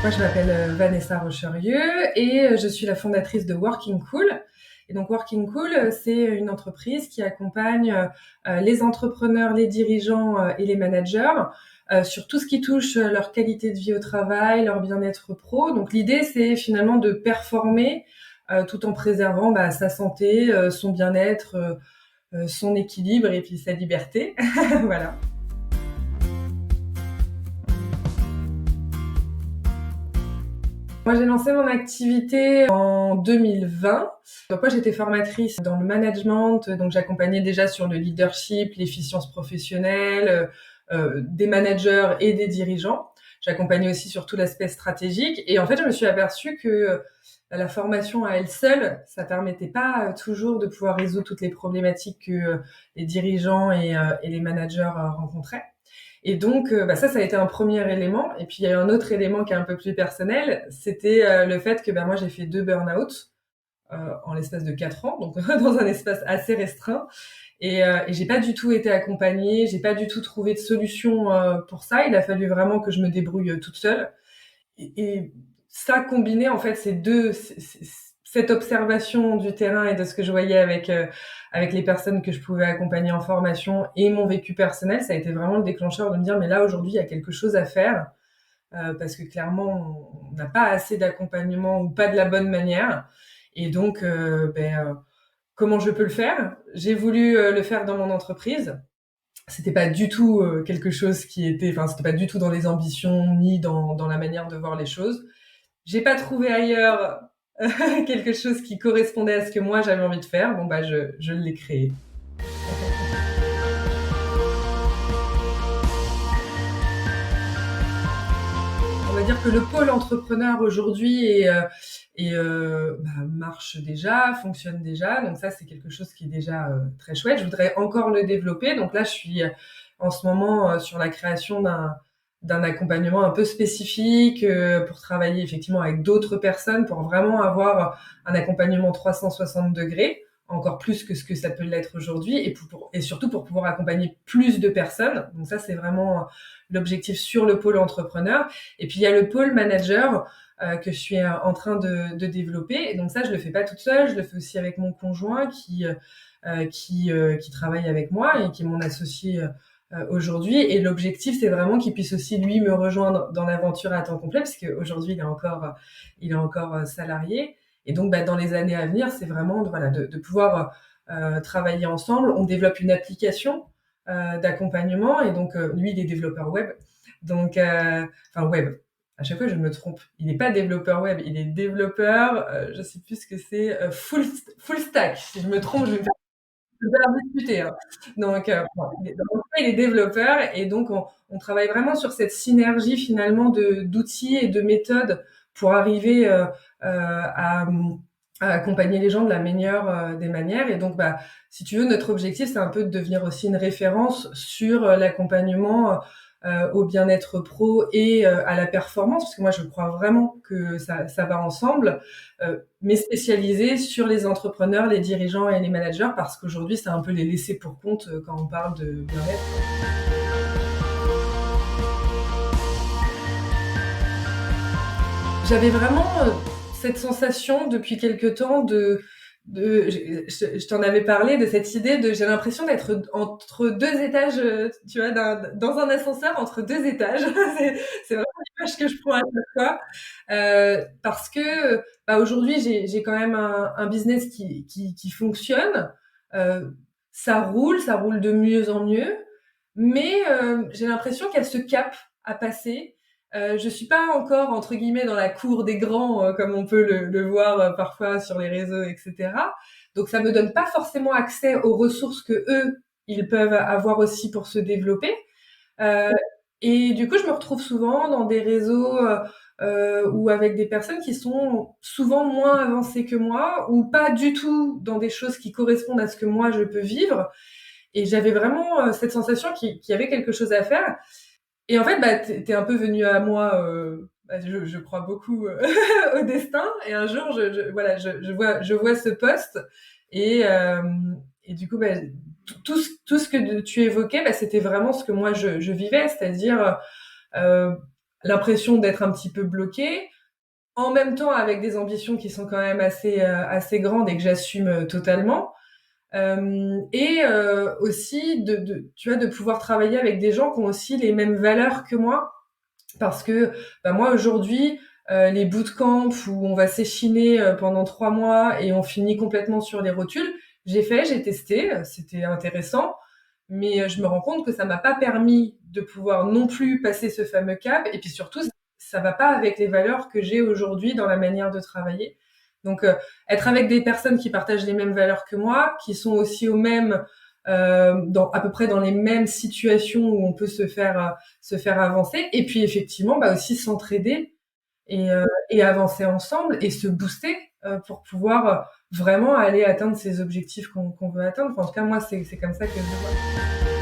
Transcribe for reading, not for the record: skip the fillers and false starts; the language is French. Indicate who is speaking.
Speaker 1: Moi, je m'appelle Vanessa Rocherieux et je suis la fondatrice de Working Cool. Et donc, Working Cool, c'est une entreprise qui accompagne les entrepreneurs, les dirigeants et les managers sur tout ce qui touche leur qualité de vie au travail, leur bien-être pro. Donc, l'idée, c'est finalement de performer tout en préservant sa santé, son bien-être, son équilibre et puis sa liberté. Voilà. Moi, j'ai lancé mon activité en 2020. Donc moi, j'étais formatrice dans le management, donc j'accompagnais déjà sur le leadership, l'efficience professionnelle, des managers et des dirigeants. J'accompagnais aussi sur tout l'aspect stratégique. Et en fait, je me suis aperçue que la formation à elle seule, ça permettait pas toujours de pouvoir résoudre toutes les problématiques que les dirigeants et les managers rencontraient. Et donc, ça a été un premier élément. Et puis, il y a un autre élément qui est un peu plus personnel. C'était le fait que moi, j'ai fait 2 burn-out en l'espace de 4 ans, donc dans un espace assez restreint. Et j'ai pas du tout été accompagnée, j'ai pas du tout trouvé de solution pour ça. Il a fallu vraiment que je me débrouille toute seule. Et ça combiné, en fait, cette observation du terrain et de ce que je voyais avec les personnes que je pouvais accompagner en formation et mon vécu personnel, ça a été vraiment le déclencheur de me dire, mais là, aujourd'hui, il y a quelque chose à faire, parce que clairement, on n'a pas assez d'accompagnement ou pas de la bonne manière. Et donc, comment je peux le faire? J'ai voulu le faire dans mon entreprise. C'était pas du tout quelque chose c'était pas du tout dans les ambitions ni dans la manière de voir les choses. J'ai pas trouvé ailleurs quelque chose qui correspondait à ce que moi j'avais envie de faire. Bon je l'ai créé. On va dire que le pôle entrepreneur aujourd'hui marche déjà, fonctionne déjà. Donc ça, c'est quelque chose qui est déjà très chouette. Je voudrais encore le développer. Donc là, je suis en ce moment sur la création d'un accompagnement un peu spécifique pour travailler effectivement avec d'autres personnes pour vraiment avoir un accompagnement 360 degrés, encore plus que ce que ça peut l'être aujourd'hui, et surtout pour pouvoir accompagner plus de personnes. Donc ça, c'est vraiment l'objectif sur le pôle entrepreneur. Et puis il y a le pôle manager que je suis en train de développer. Et donc ça, je le fais pas toute seule, je le fais aussi avec mon conjoint qui travaille avec moi et qui est mon associé aujourd'hui. Et l'objectif, c'est vraiment qu'il puisse aussi lui me rejoindre dans l'aventure à temps complet, parce qu'aujourd'hui il est encore salarié. Et donc dans les années à venir, c'est vraiment de pouvoir travailler ensemble. On développe une application d'accompagnement, et donc lui il est développeur web, donc web. À chaque fois, je me trompe. Il n'est pas développeur web, il est développeur, je sais plus ce que c'est, full stack. Si je me trompe, je vais me discuter, hein. Donc, il est développeur, et donc on travaille vraiment sur cette synergie finalement d'outils et de méthodes pour arriver à accompagner les gens de la meilleure des manières. Et donc, si tu veux, notre objectif, c'est un peu de devenir aussi une référence sur l'accompagnement au bien-être pro et à la performance, parce que moi, je crois vraiment que ça va ensemble, mais spécialisé sur les entrepreneurs, les dirigeants et les managers, parce qu'aujourd'hui, c'est un peu les laissés pour compte quand on parle de bien-être. J'avais vraiment cette sensation depuis quelque temps je t'en avais parlé, de cette idée j'ai l'impression d'être entre deux étages, tu vois, dans un ascenseur entre deux étages. C'est vraiment l'image que je prends à chaque fois. Parce que aujourd'hui, j'ai quand même un business qui fonctionne. Euh, ça roule de mieux en mieux, mais j'ai l'impression qu'elle se cape à passer. Je suis pas encore entre guillemets dans la cour des grands comme on peut le voir parfois sur les réseaux, etc. Donc ça me donne pas forcément accès aux ressources que eux ils peuvent avoir aussi pour se développer. Euh, et du coup, je me retrouve souvent dans des réseaux ou avec des personnes qui sont souvent moins avancées que moi, ou pas du tout dans des choses qui correspondent à ce que moi je peux vivre. Et j'avais vraiment cette sensation qu'il y avait quelque chose à faire. Et en fait, t'es un peu venu à moi. Je crois beaucoup au destin. Et un jour, je vois ce poste, et et du coup, tout ce que tu évoquais, c'était vraiment ce que moi je vivais, c'est-à-dire l'impression d'être un petit peu bloquée, en même temps avec des ambitions qui sont quand même assez grandes et que j'assume totalement. Aussi tu vois, de pouvoir travailler avec des gens qui ont aussi les mêmes valeurs que moi, parce que bah, moi aujourd'hui, les bootcamps où on va s'échiner pendant 3 mois et on finit complètement sur les rotules, j'ai testé, c'était intéressant, mais je me rends compte que ça m'a pas permis de pouvoir non plus passer ce fameux cap, et puis surtout ça va pas avec les valeurs que j'ai aujourd'hui dans la manière de travailler. Donc être avec des personnes qui partagent les mêmes valeurs que moi, qui sont aussi au même dans à peu près dans les mêmes situations où on peut se faire avancer, et puis effectivement bah aussi s'entraider et avancer ensemble et se booster pour pouvoir vraiment aller atteindre ces objectifs qu'on veut atteindre. Enfin, en tout cas moi c'est comme ça que je le vois.